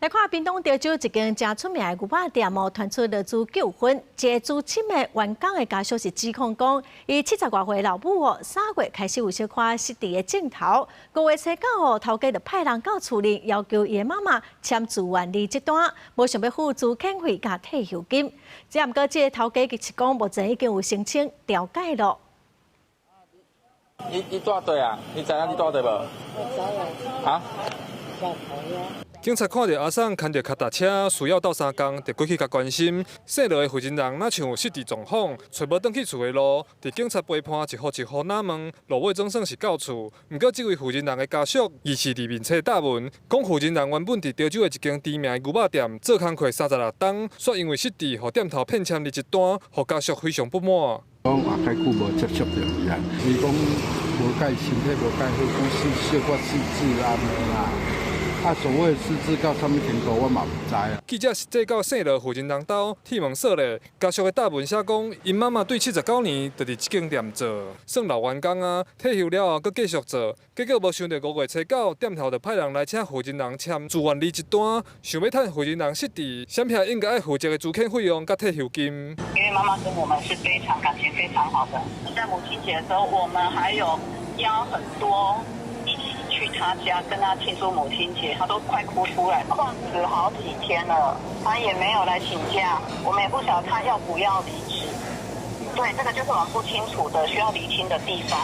來看屏東潮州一間真出名的牛肉店哦，傳出了豬糾紛，一個豬親的員工的家屬是指控講，伊70多歲老母哦，3月開始有小可失智的症頭，5月初9號頭家就派人到厝裡，要求伊的媽媽簽自願離職單，無想要付豬遣費加退休金。只毋過，這個頭家是講目前已經有申請調解了。你多少歲啊？你知影你多少歲無？我知啊。啊？警察看到阿桑牽着腳踏車，需要鬥3工，就過去甲關心。姓羅的負責人哪像有失智狀況，找無轉去厝的路，佇警察陪伴一戶一戶納問，路尾總算是到厝。毋過，這位負責人的家屬疑似佇面冊答問，講負責人原本佇潮州的一間知名的牛肉店做工課36天，卻因為失智，互店頭騙簽離職單，互家屬非常不滿。講也介久無接觸到伊啊，伊講無介身體無介好，講小可失智安尼啦。啊，所謂失智到什麼程度，我嘛唔知啊。記者實際到姓羅負責人兜鐵門鎖咧，家屬的答問寫講，因媽媽對79年就佇這間店做，算老員工啊，退休了後佫繼續做，結果無想到5月初9店頭就派人來請負責人簽自願離職單，想要趁負責人失智，審批應該愛負責的資遣費用甲退休金。因為媽媽跟我們是非常感情非常好的，在母親節的時候，我們還有邀很多。一起去他家跟他慶祝母親節，他都快哭出來，曠職好幾天了，他也沒有來請假，我們也不曉得他要不要離職。對，這個就是我們不清楚的，需要釐清的地方。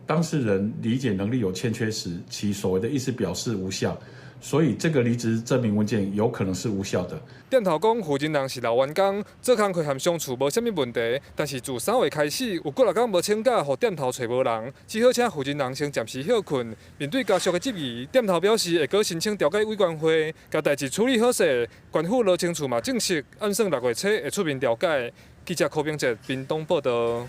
當事人理解能力有欠缺時，其所謂的意思表示無效，所以這個離職證明文件有可能是無效的。店頭講負責人是老員工，做工課和相處無啥物問題，但是自3月開始有幾工無請假，互店頭找無人，只好請負責人先暫時休困。面對家屬的質疑，店頭表示會閣申請調解委員會，甲代誌處理好勢。縣府勞政處嘛證實，按算6月初會出面調解。記者柯炳哲，屏東報道。